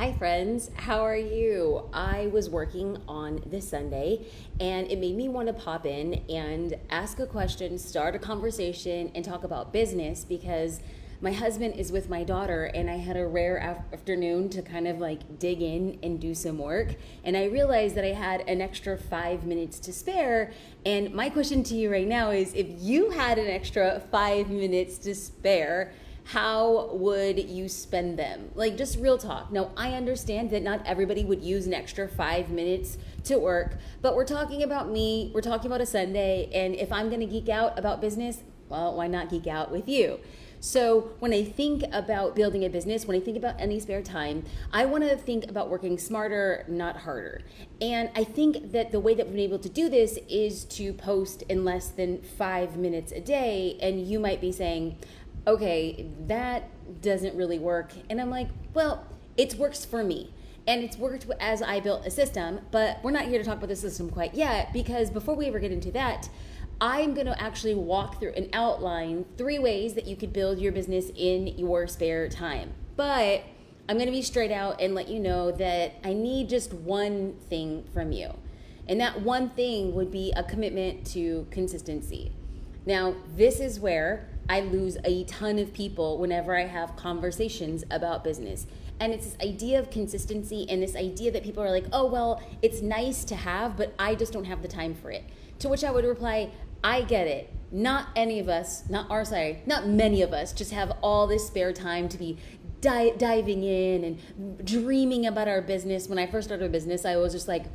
Hi friends, how are you? I was working on this Sunday and it made me want to pop in and ask a question, start a conversation, and talk about business because my husband is with my daughter and I had a rare afternoon to kind of like dig in and do some work. And I realized that I had an extra 5 minutes to spare. And my question to you right now is, if you had an extra 5 minutes to spare, how would you spend them? Like, just real talk. Now, I understand that not everybody would use an extra 5 minutes to work, but we're talking about me, we're talking about a Sunday, and if I'm gonna geek out about business, well, why not geek out with you? So when I think about building a business, when I think about any spare time, I want to think about working smarter, not harder. And I think that the way that we've been able to do this is to post in less than 5 minutes a day. And you might be saying, okay, that doesn't really work. And I'm like, well, it works for me. And it's worked as I built a system, but we're not here to talk about the system quite yet, because before we ever get into that, I'm going to actually walk through and outline 3 ways that you could build your business in your spare time. But I'm going to be straight out and let you know that I need just one thing from you. And that one thing would be a commitment to consistency. Now, this is where I lose a ton of people whenever I have conversations about business. And it's this idea of consistency and this idea that people are like, oh, well, it's nice to have, but I just don't have the time for it. To which I would reply, I get it. Not many of us just have all this spare time to be diving in and dreaming about our business. When I first started a business, I was just like,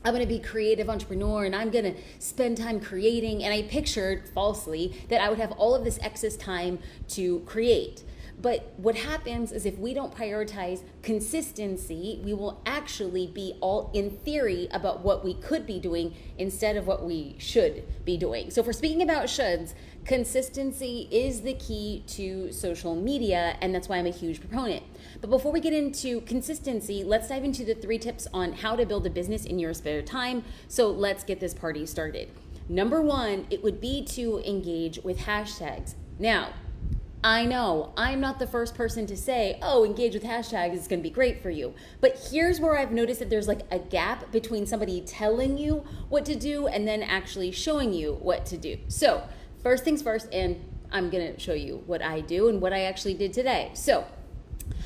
I'm going to be a creative entrepreneur and I'm going to spend time creating. And I pictured falsely that I would have all of this excess time to create. But what happens is if we don't prioritize consistency, we will actually be all in theory about what we could be doing instead of what we should be doing. So if we're speaking about shoulds, consistency is the key to social media, and that's why I'm a huge proponent. But before we get into consistency, let's dive into the 3 tips on how to build a business in your spare time. So let's get this party started. Number 1, it would be to engage with hashtags. Now, I know I'm not the first person to say, oh, engage with hashtags is going to be great for you. But here's where I've noticed that there's like a gap between somebody telling you what to do and then actually showing you what to do. So first things first, and I'm going to show you what I do and what I actually did today. So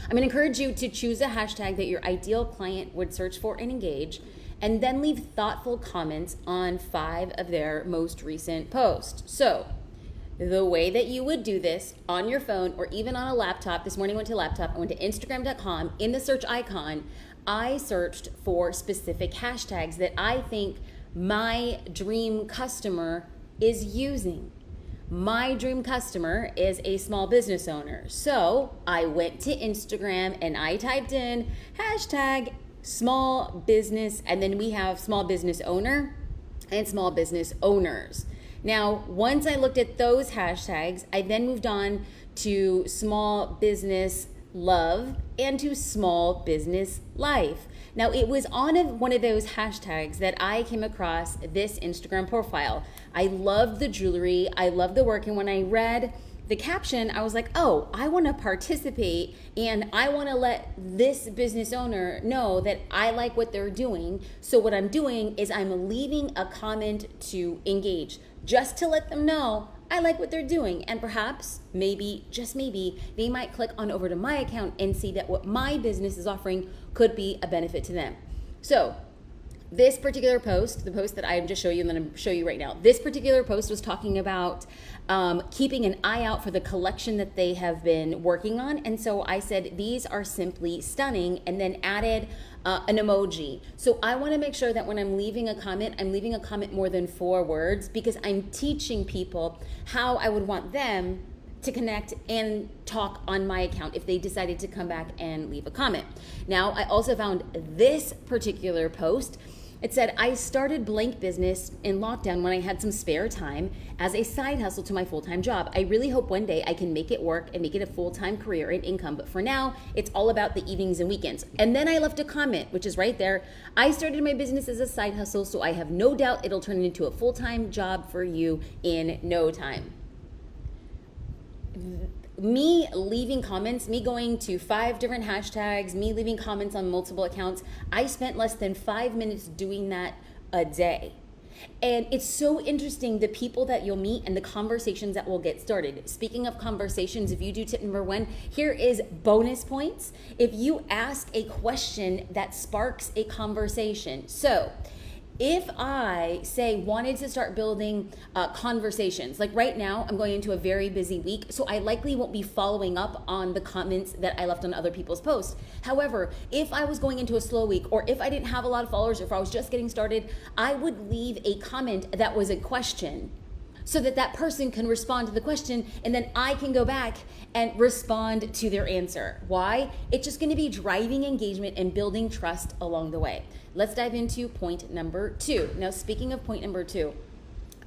I'm going to encourage you to choose a hashtag that your ideal client would search for and engage, and then leave thoughtful comments on 5 of their most recent posts. So the way that you would do this on your phone or even on a laptop, this morning I went to laptop, I went to Instagram.com. In the search icon, I searched for specific hashtags that I think my dream customer is using. My dream customer is a small business owner. So I went to Instagram and I typed in hashtag small business, and then we have small business owner and small business owners. Now, once I looked at those hashtags, I then moved on to small business love and to small business life. Now, it was on one of those hashtags that I came across this Instagram profile. I loved the jewelry, I loved the work, and when I read the caption, I was like, oh, I want to participate and I want to let this business owner know that I like what they're doing. So what I'm doing is I'm leaving a comment to engage, just to let them know I like what they're doing. And perhaps, maybe, just maybe, they might click on over to my account and see that what my business is offering could be a benefit to them. So this particular post, the post that I'm just showing you and then I'm going to show you right now, this particular post was talking about keeping an eye out for the collection that they have been working on. And so I said, these are simply stunning, and then added an emoji. So I want to make sure that when I'm leaving a comment, I'm leaving a comment more than 4 words, because I'm teaching people how I would want them to connect and talk on my account if they decided to come back and leave a comment. Now, I also found this particular post. It said, I started blank business in lockdown when I had some spare time as a side hustle to my full-time job. I really hope one day I can make it work and make it a full-time career and income. But for now, it's all about the evenings and weekends. And then I left a comment, which is right there. I started my business as a side hustle, so I have no doubt it'll turn into a full-time job for you in no time. me leaving comments, me going to 5 different hashtags, me leaving comments on multiple accounts, I spent less than 5 minutes doing that a day. And it's so interesting, the people that you'll meet and the conversations that will get started. Speaking of conversations, if you do tip number 1, here is bonus points. If you ask a question that sparks a conversation. So if I say wanted to start building conversations, like right now I'm going into a very busy week, so I likely won't be following up on the comments that I left on other people's posts. However, if I was going into a slow week, or if I didn't have a lot of followers, or if I was just getting started, I would leave a comment that was a question, so that that person can respond to the question, and then I can go back and respond to their answer. Why? It's just going to be driving engagement and building trust along the way. Let's dive into point number 2. Now, speaking of point number 2,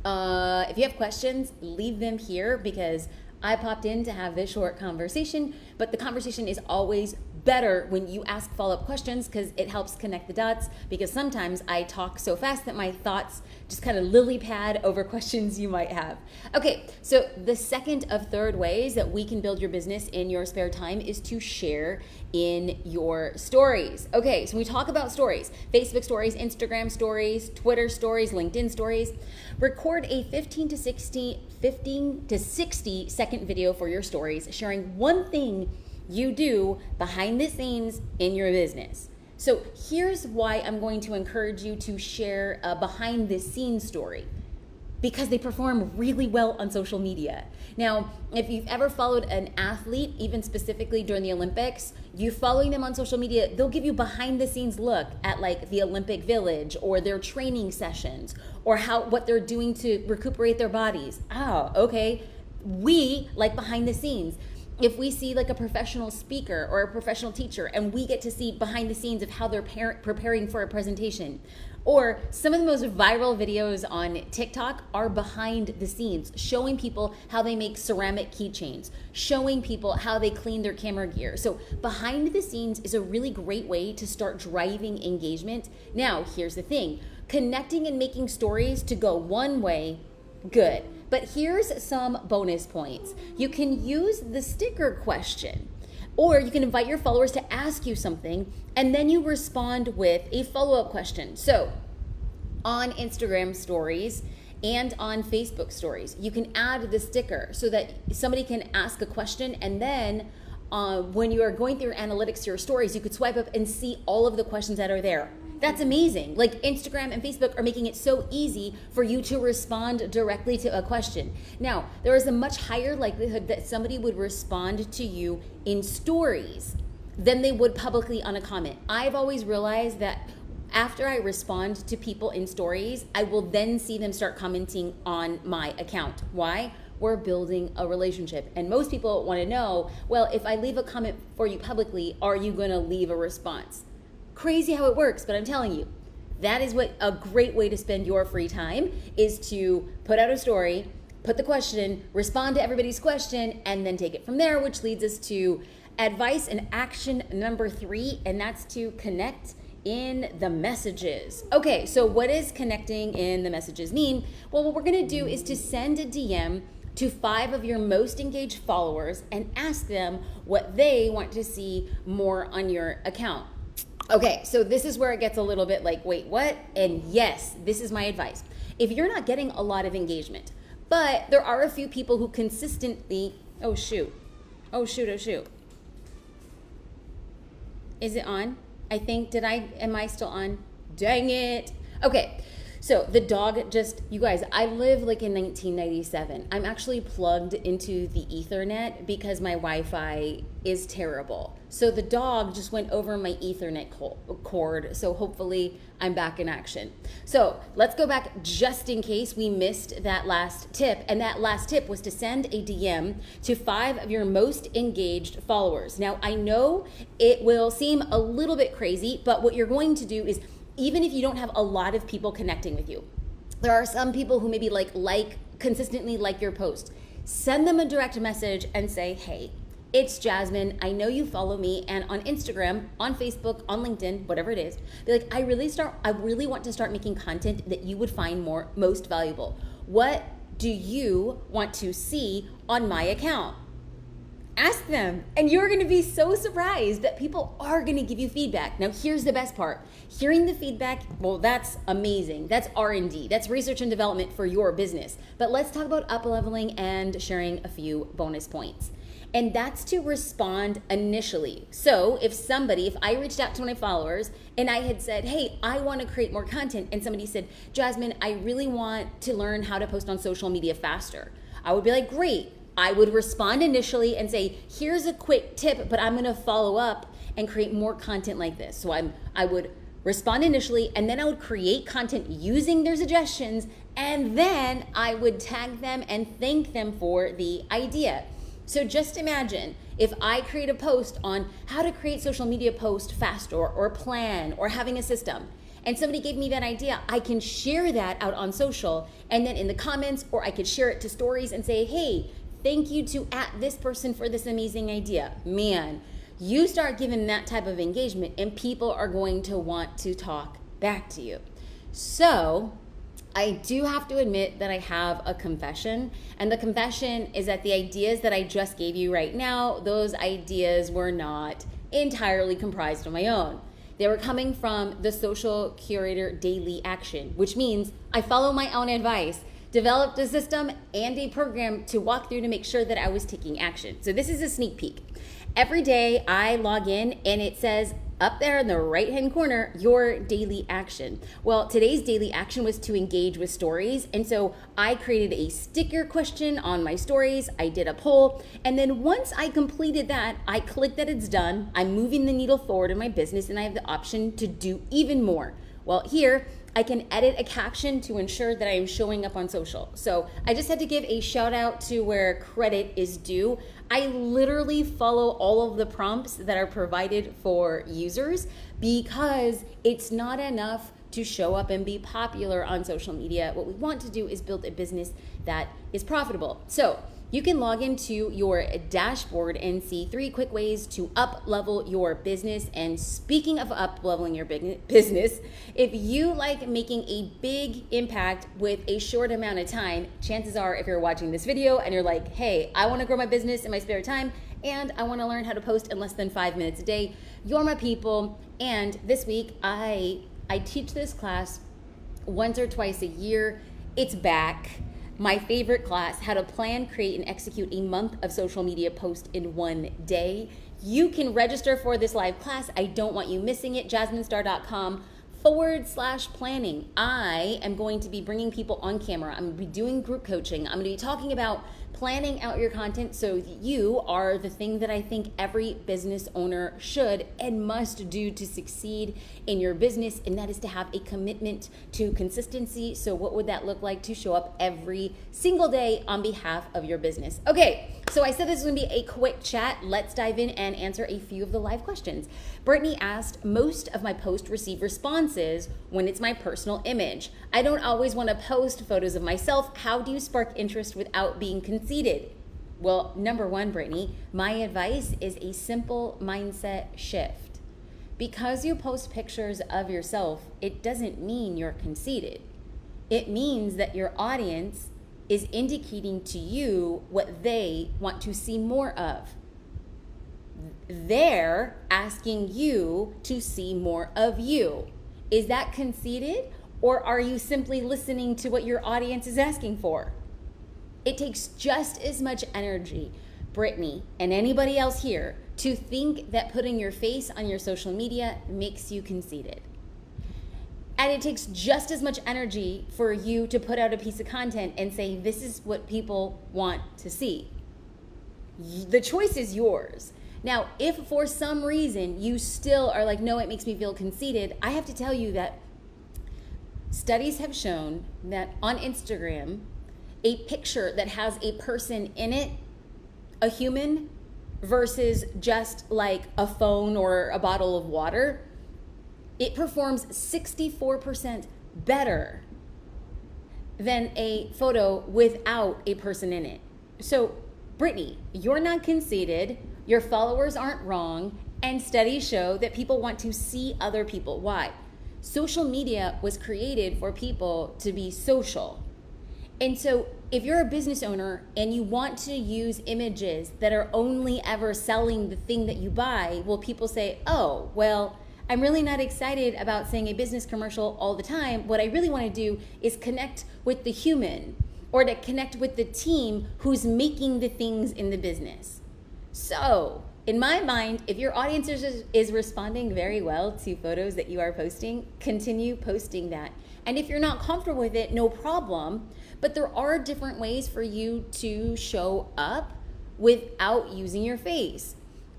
if you have questions, leave them here, because I popped in to have this short conversation, but the conversation is always better when you ask follow-up questions, because it helps connect the dots, because sometimes I talk so fast that my thoughts just kind of lily pad over questions you might have. Okay, so the second of 3 ways that we can build your business in your spare time is to share in your stories. Okay, so when we talk about stories, Facebook stories, Instagram stories, Twitter stories, LinkedIn stories, record a 15 to 60 second video for your stories, sharing one thing you do behind the scenes in your business. So here's why I'm going to encourage you to share a behind the scenes story, because they perform really well on social media. Now, if you've ever followed an athlete, even specifically during the Olympics, you following them on social media, they'll give you behind the scenes look at like the Olympic Village, or their training sessions, or what they're doing to recuperate their bodies. Oh, okay. We like behind the scenes. If we see like a professional speaker or a professional teacher, and we get to see behind the scenes of how they're preparing for a presentation, or some of the most viral videos on TikTok are behind the scenes, showing people how they make ceramic keychains, showing people how they clean their camera gear. So behind the scenes is a really great way to start driving engagement. Now, here's the thing, connecting and making stories to go one way, good. But here's some bonus points. You can use the sticker question, or you can invite your followers to ask you something, and then you respond with a follow-up question. So on Instagram stories and on Facebook stories, you can add the sticker so that somebody can ask a question, and then when you are going through your analytics to your stories, you could swipe up and see all of the questions that are there. That's amazing. Like Instagram and Facebook are making it so easy for you to respond directly to a question. Now, there is a much higher likelihood that somebody would respond to you in stories than they would publicly on a comment. I've always realized that after I respond to people in stories, I will then see them start commenting on my account. Why? We're building a relationship. And most people want to know, well, if I leave a comment for you publicly, are you going to leave a response? Crazy how it works, but I'm telling you, that is what a great way to spend your free time is, to put out a story, put the question, respond to everybody's question, and then take it from there, which leads us to advice and action number 3, and that's to connect in the messages. Okay, so what does connecting in the messages mean? Well, what we're gonna do is to send a DM to 5 of your most engaged followers and ask them what they want to see more on your account. Okay, so this is where it gets a little bit like, wait, what? And yes, this is my advice. If you're not getting a lot of engagement, but there are a few people who consistently, oh shoot. Is it on? I think, am I still on? Dang it. Okay, so the dog just, you guys, I live like in 1997. I'm actually plugged into the Ethernet because my Wi-Fi is terrible. So the dog just went over my Ethernet cord. So hopefully I'm back in action. So let's go back just in case we missed that last tip. And that last tip was to send a DM to 5 of your most engaged followers. Now, I know it will seem a little bit crazy, but what you're going to do is, even if you don't have a lot of people connecting with you, there are some people who maybe consistently like your post. Send them a direct message and say, hey, it's Jasmine. I know you follow me, and on Instagram, on Facebook, on LinkedIn, whatever it is. Be like, I really want to start making content that you would find most valuable. What do you want to see on my account? Ask them, and you're going to be so surprised that people are going to give you feedback. Now, here's the best part. Hearing the feedback, well, that's amazing. That's R&D. That's research and development for your business. But let's talk about up-leveling and sharing a few bonus points. And that's to respond initially. So if I reached out to my followers and I had said, hey, I want to create more content, and somebody said, Jasmine, I really want to learn how to post on social media faster, I would be like, great. I would respond initially and say, here's a quick tip, but I'm going to follow up and create more content like this. So I would respond initially, and then I would create content using their suggestions, and then I would tag them and thank them for the idea. So just imagine if I create a post on how to create social media posts faster, or plan, or having a system, and somebody gave me that idea, I can share that out on social, and then in the comments, or I could share it to stories and say, hey, thank you to @this person for this amazing idea. Man, you start giving that type of engagement and people are going to want to talk back to you. So I do have to admit that I have a confession, and the confession is that the ideas that I just gave you right now, those ideas were not entirely comprised of my own. They were coming from the Social Curator Daily Action, which means I follow my own advice, developed a system and a program to walk through to make sure that I was taking action. So this is a sneak peek. Every day I log in and it says up there in the right-hand corner, your daily action. Well, today's daily action was to engage with stories. And so I created a sticker question on my stories. I did a poll. And then once I completed that, I clicked that it's done. I'm moving the needle forward in my business, and I have the option to do even more. Well, here, I can edit a caption to ensure that I am showing up on social. So I just had to give a shout out to where credit is due. I literally follow all of the prompts that are provided for users, because it's not enough to show up and be popular on social media. What we want to do is build a business that is profitable. So you can log into your dashboard and see 3 quick ways to up-level your business. And speaking of up-leveling your business, if you like making a big impact with a short amount of time, chances are if you're watching this video and you're like, hey, I want to grow my business in my spare time and I want to learn how to post in less than 5 minutes a day, you're my people. And this week, I teach this class once or twice a year. It's back. My favorite class, how to plan, create, and execute a month of social media posts in 1 day. You can register for this live class. I don't want you missing it. JasmineStar.com/planning. I am going to be bringing people on camera. I'm going to be doing group coaching. I'm going to be talking about planning out your content so that you are the thing that I think every business owner should and must do to succeed in your business, and that is to have a commitment to consistency. So what would that look like to show up every single day on behalf of your business? Okay, so I said this was going to be a quick chat. Let's dive in and answer a few of the live questions. Brittany asked, most of my posts receive responses when it's my personal image. I don't always want to post photos of myself. How do you spark interest without being conceited? Well, number one, Brittany, my advice is a simple mindset shift. Because you post pictures of yourself, it doesn't mean you're conceited. It means that your audience is indicating to you what they want to see more of. They're asking you to see more of you. Is that conceited, or are you simply listening to what your audience is asking for? It takes just as much energy, Brittany, and anybody else here, to think that putting your face on your social media makes you conceited. And it takes just as much energy for you to put out a piece of content and say, this is what people want to see. The choice is yours. Now, if for some reason you still are like, no, it makes me feel conceited, I have to tell you that studies have shown that on Instagram, a picture that has a person in it, a human, versus just like a phone or a bottle of water, it performs 64% better than a photo without a person in it. So, Brittany, you're not conceited, your followers aren't wrong, and studies show that people want to see other people. Why? Social media was created for people to be social. And so if you're a business owner and you want to use images that are only ever selling the thing that you buy, well, people say, oh, well, I'm really not excited about seeing a business commercial all the time. What I really want to do is connect with the human, or to connect with the team who's making the things in the business. So, in my mind, if your audience is responding very well to photos that you are posting, continue posting that. And if you're not comfortable with it, no problem. But there are different ways for you to show up without using your face.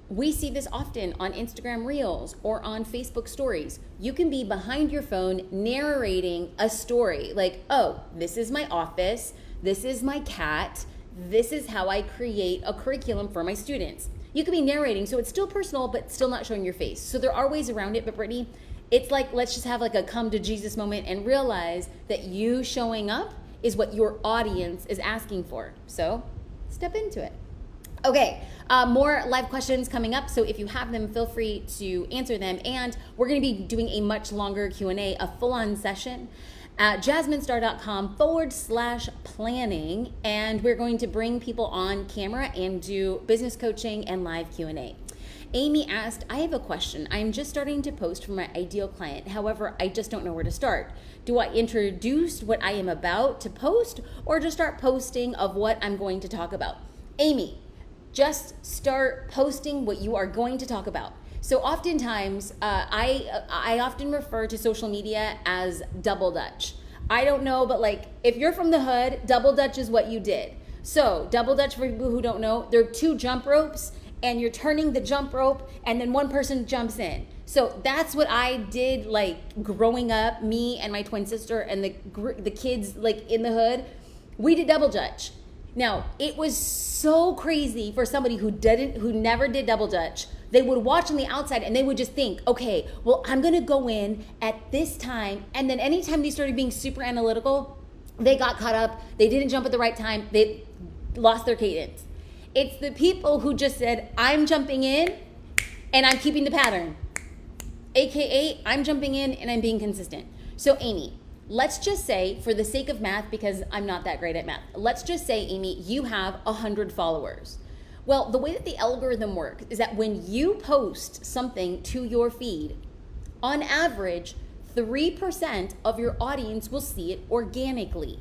We see this often on Instagram Reels or on Facebook Stories. You can be behind your phone narrating a story like, oh, this is my office, this is my cat, this is how I create a curriculum for my students. You could be narrating, so it's still personal, but still not showing your face. So there are ways around it, but Brittany, it's like, let's just have like a come to Jesus moment and realize that you showing up is what your audience is asking for. So step into it. Okay, more live questions coming up. So if you have them, feel free to answer them. And we're going to be doing a much longer Q&A, a full-on session at jasminestar.com/planning. And we're going to bring people on camera and do business coaching and live Q&A. Amy asked, I have a question. I'm just starting to post for my ideal client. However, I just don't know where to start. Do I introduce what I am about to post, or just start posting of what I'm going to talk about? Amy, just start posting what you are going to talk about. So oftentimes, I often refer to social media as double dutch. I don't know, but like if you're from the hood, double dutch is what you did. So double dutch, for people who don't know, there are 2 jump ropes, and you're turning the jump rope, and then one person jumps in. So that's what I did, like growing up, me and my twin sister and the kids like in the hood, we did double dutch. Now, it was so crazy for somebody who never did double dutch. They would watch on the outside and they would just think, okay, well, I'm gonna go in at this time. And then anytime they started being super analytical, they got caught up. They didn't jump at the right time. They lost their cadence. It's the people who just said, I'm jumping in and I'm keeping the pattern. AKA, I'm jumping in and I'm being consistent. So Amy, let's just say, for the sake of math, because I'm not that great at math, let's just say, Amy, you have 100 followers. Well, the way that the algorithm works is that when you post something to your feed, on average, 3% of your audience will see it organically.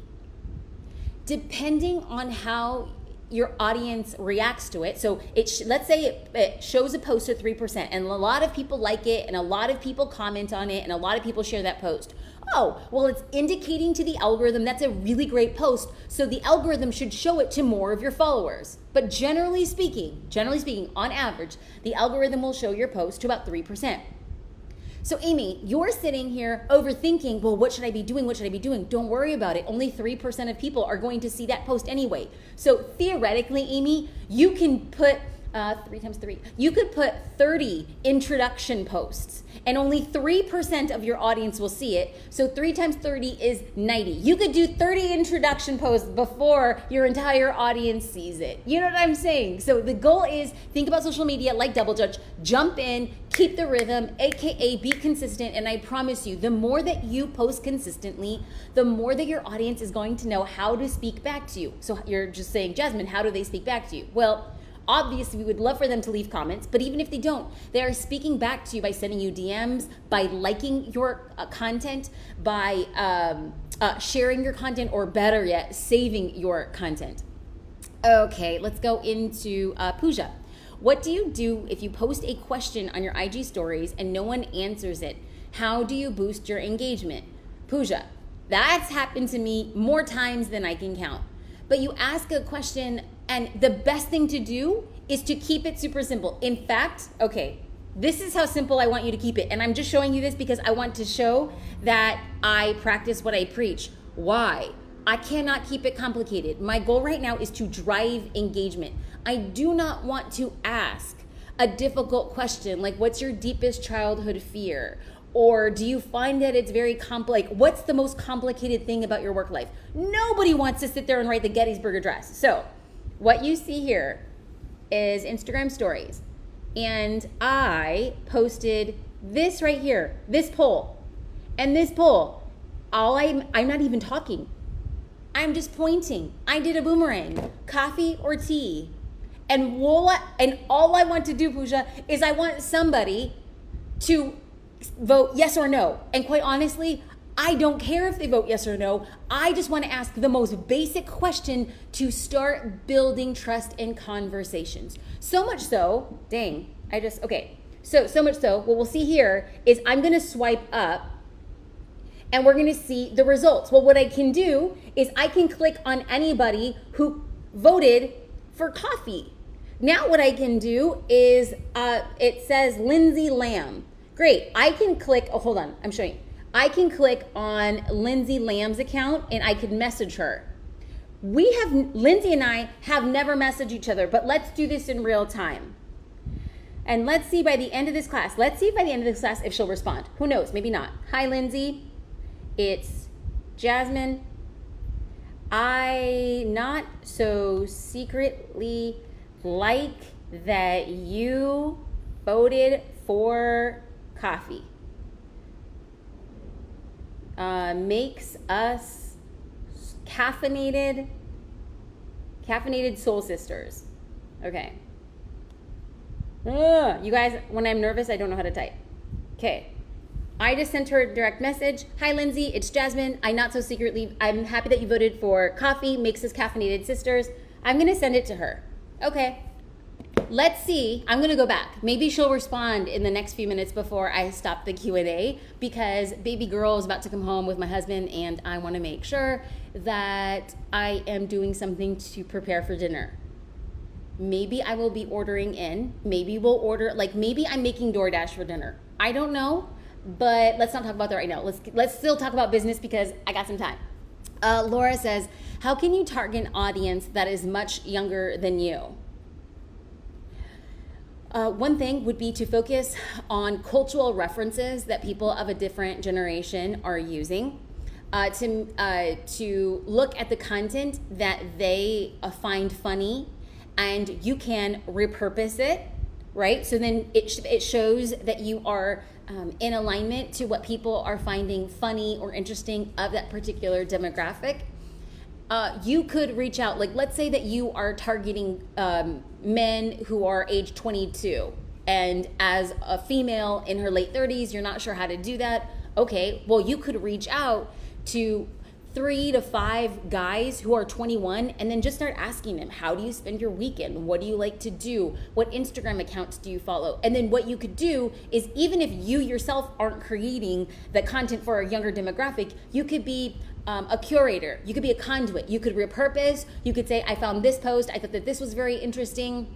Depending on how your audience reacts to it. So let's say it shows a post at 3%, and a lot of people like it, and a lot of people comment on it, and a lot of people share that post. Oh, well, it's indicating to the algorithm that's a really great post, so the algorithm should show it to more of your followers. But generally speaking, on average, the algorithm will show your post to about 3%. So Amy, you're sitting here overthinking, well, what should I be doing? What should I be doing? Don't worry about it. Only 3% of people are going to see that post anyway. So theoretically, Amy, you can put 3 times 3. You could put 30 introduction posts and only 3% of your audience will see it. So 3 times 30 is 90. You could do 30 introduction posts before your entire audience sees it. You know what I'm saying? So the goal is, think about social media like double dutch, jump in, keep the rhythm, AKA be consistent. And I promise you, the more that you post consistently, the more that your audience is going to know how to speak back to you. So you're just saying, Jasmine, how do they speak back to you? Well, obviously, we would love for them to leave comments, but even if they don't, they are speaking back to you by sending you DMs, by liking your content, by sharing your content, or better yet, saving your content. Okay, let's go into Pooja. What do you do if you post a question on your IG stories and no one answers it? How do you boost your engagement? Pooja, that's happened to me more times than I can count. But you ask a question, and the best thing to do is to keep it super simple. In fact, okay, this is how simple I want you to keep it. And I'm just showing you this because I want to show that I practice what I preach. Why? I cannot keep it complicated. My goal right now is to drive engagement. I do not want to ask a difficult question like, what's your deepest childhood fear? Or do you find that it's very complex? Like, what's the most complicated thing about your work life? Nobody wants to sit there and write the Gettysburg Address. So what you see here is Instagram stories. And I posted this right here, this poll. And this poll, I'm not even talking. I'm just pointing. I did a boomerang. Coffee or tea? And all I want to do, Pooja, is I want somebody to vote yes or no. And quite honestly, I don't care if they vote yes or no. I just want to ask the most basic question to start building trust in conversations. So much so, so much so, what we'll see here is I'm going to swipe up and we're going to see the results. Well, what I can do is I can click on anybody who voted for coffee. Now what I can do is, it says Lindsay Lamb. Great, I can click, hold on, I'm showing you. I can click on Lindsay Lamb's account and I can message her. Lindsay and I have never messaged each other, but let's do this in real time. And let's see by the end of this class, if she'll respond. Who knows, maybe not. Hi, Lindsay. It's Jasmine. I not so secretly like that you voted for coffee. Makes us caffeinated soul sisters. Okay. You guys, when I'm nervous, I don't know how to type. Okay. I just sent her a direct message. Hi, Lindsay. It's Jasmine. I'm happy that you voted for coffee. Makes us caffeinated sisters. I'm going to send it to her. Okay. Let's see. I'm going to go back. Maybe she'll respond in the next few minutes before I stop the Q&A, because baby girl is about to come home with my husband and I want to make sure that I am doing something to prepare for dinner. Maybe I will be ordering in. Maybe we'll order, maybe I'm making DoorDash for dinner. I don't know, but let's not talk about that right now. Let's still talk about business because I got some time. Laura says, how can you target an audience that is much younger than you? One thing would be to focus on cultural references that people of a different generation are using, to look at the content that they find funny, and you can repurpose it, right? So then it shows that you are in alignment to what people are finding funny or interesting of that particular demographic. You could reach out, let's say that you are targeting men who are age 22, and as a female in her late 30s, you're not sure how to do that. Okay, well, you could reach out to 3 to 5 guys who are 21 and then just start asking them, how do you spend your weekend? What do you like to do? What Instagram accounts do you follow? And then what you could do is, even if you yourself aren't creating the content for a younger demographic, you could be a curator. You could be a conduit. You could repurpose. You could say, I found this post. I thought that this was very interesting.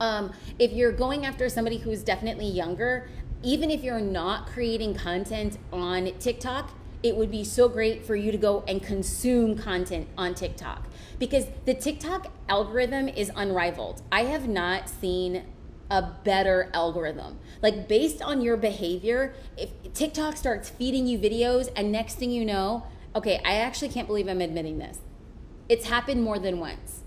If you're going after somebody who's definitely younger, even if you're not creating content on TikTok, it would be so great for you to go and consume content on TikTok, because the TikTok algorithm is unrivaled. I have not seen a better algorithm. Based on your behavior, if TikTok starts feeding you videos and next thing you know, okay, I actually can't believe I'm admitting this. It's happened more than once.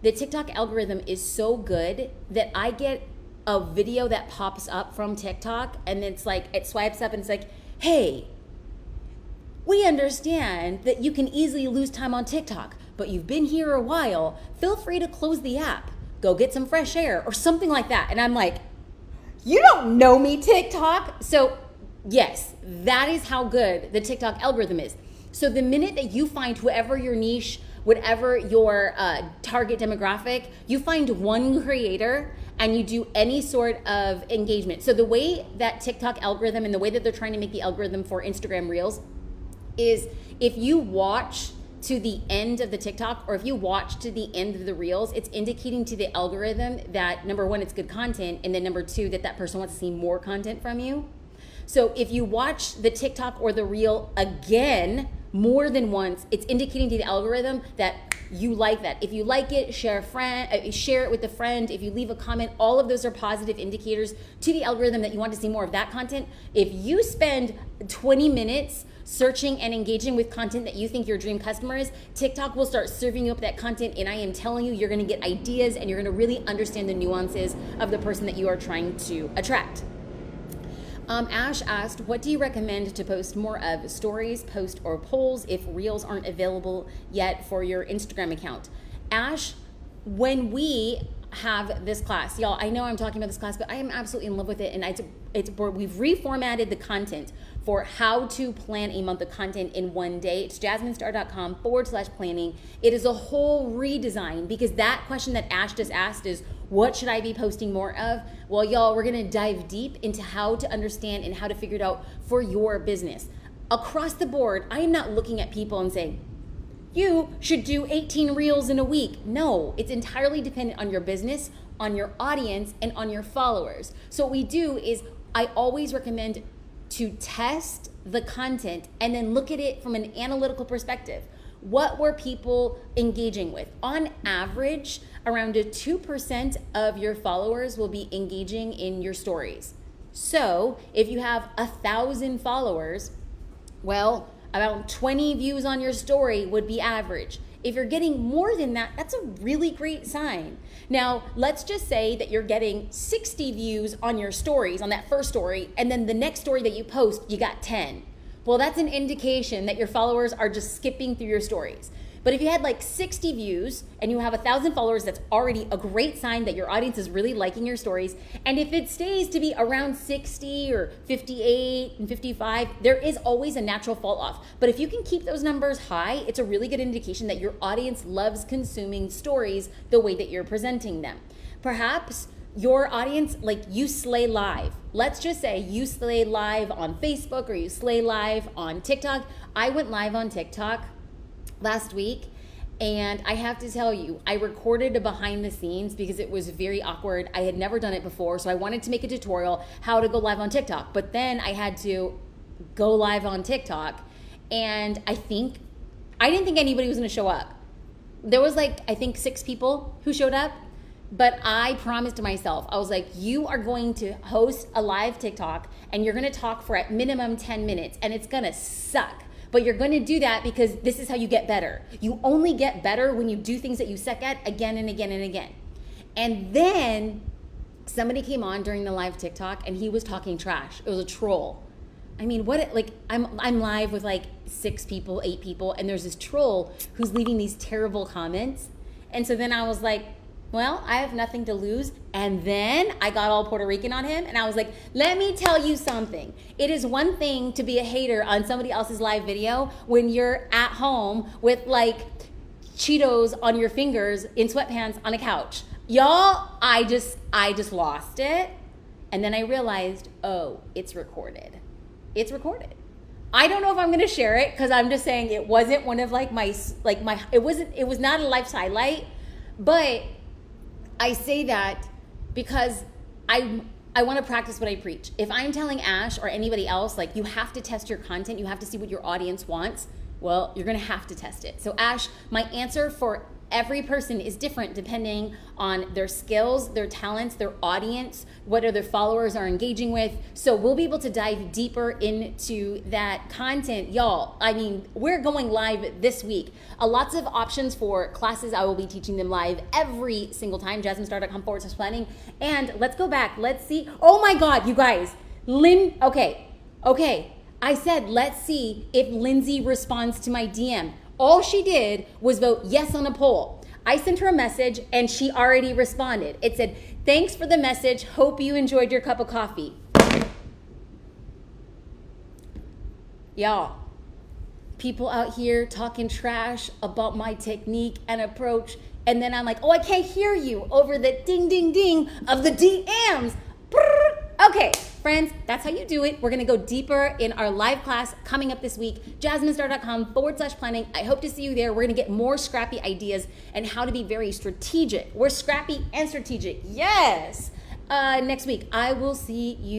The TikTok algorithm is so good that I get a video that pops up from TikTok and it's it swipes up and it's hey, we understand that you can easily lose time on TikTok, but you've been here a while. Feel free to close the app. Go get some fresh air or something like that. And I'm you don't know me, TikTok. So yes, that is how good the TikTok algorithm is. So the minute that you find whoever your niche, whatever your target demographic, you find one creator and you do any sort of engagement. So the way that TikTok algorithm and the way that they're trying to make the algorithm for Instagram Reels is, if you watch to the end of the TikTok or if you watch to the end of the Reels, it's indicating to the algorithm that, number one, it's good content, and then number two, that person wants to see more content from you. So if you watch the TikTok or the Reel again more than once, it's indicating to the algorithm that you like that. If you like it, share it with a friend. If you leave a comment, all of those are positive indicators to the algorithm that you want to see more of that content. If you spend 20 minutes searching and engaging with content that you think your dream customer is, TikTok will start serving you up that content, and I am telling you, you're going to get ideas and you're going to really understand the nuances of the person that you are trying to attract. Ash asked, what do you recommend to post more of, stories, post, or polls if reels aren't available yet for your Instagram account? Ash, when we have this class, y'all, I know I'm talking about this class, but I am absolutely in love with it, and we've reformatted the content for how to plan a month of content in one day. It's jasminestar.com/planning. It is a whole redesign, because that question that Ash just asked is, what should I be posting more of? Well, y'all, we're gonna dive deep into how to understand and how to figure it out for your business. Across the board, I am not looking at people and saying, you should do 18 reels in a week. No, it's entirely dependent on your business, on your audience, and on your followers. So what we do is, I always recommend to test the content and then look at it from an analytical perspective. What were people engaging with? On average, around 2% of your followers will be engaging in your stories. So if you have 1,000 followers, well, about 20 views on your story would be average. If you're getting more than that, that's a really great sign. Now, let's just say that you're getting 60 views on your stories, on that first story, and then the next story that you post, you got 10. Well, that's an indication that your followers are just skipping through your stories. But if you had like 60 views and you have 1,000 followers, that's already a great sign that your audience is really liking your stories. And if it stays to be around 60 or 58 and 55, there is always a natural fall off. But if you can keep those numbers high, it's a really good indication that your audience loves consuming stories the way that you're presenting them. Perhaps your audience, like, you slay live. Let's just say you slay live on Facebook or you slay live on TikTok. I went live on TikTok last week, and I have to tell you, I recorded a behind the scenes because it was very awkward. I had never done it before, so I wanted to make a tutorial how to go live on TikTok, but then I had to go live on TikTok, and I didn't think anybody was gonna show up. There was like, I think 6 people who showed up, but I promised myself, I was like, you are going to host a live TikTok and you're gonna talk for at minimum 10 minutes, and it's gonna suck. But you're going to do that because this is how you get better. You only get better when you do things that you suck at again and again and again. And then somebody came on during the live TikTok and he was talking trash. It was a troll. I mean, I'm live with like 6 people, 8 people, and there's this troll who's leaving these terrible comments. And so then I was like, well, I have nothing to lose. And then I got all Puerto Rican on him, and I was like, let me tell you something. It is one thing to be a hater on somebody else's live video when you're at home with like Cheetos on your fingers in sweatpants on a couch. Y'all, I just lost it. And then I realized, oh, it's recorded. It's recorded. I don't know if I'm going to share it, because I'm just saying it wasn't one of it was not a life's highlight, but I say that because I want to practice what I preach. If I'm telling Ash or anybody else, like, you have to test your content, you have to see what your audience wants, well, you're going to have to test it. So Ash, my answer for every person is different depending on their skills, their talents, their audience, what other followers are engaging with. So we'll be able to dive deeper into that content. Y'all, I mean, we're going live this week. Lots of options for classes. I will be teaching them live every single time, jasminestar.com/planning. And let's go back. Let's see. Oh my God, you guys. Okay. I said, let's see if Lindsay responds to my DM. All she did was vote yes on a poll. I sent her a message and she already responded. It said, thanks for the message. Hope you enjoyed your cup of coffee. Y'all, people out here talking trash about my technique and approach. And then I'm like, oh, I can't hear you over the ding, ding, ding of the DMs. Okay, friends, that's how you do it. We're going to go deeper in our live class coming up this week, jasminestar.com/planning. I hope to see you there. We're going to get more scrappy ideas and how to be very strategic. We're scrappy and strategic. Yes. Next week, I will see you.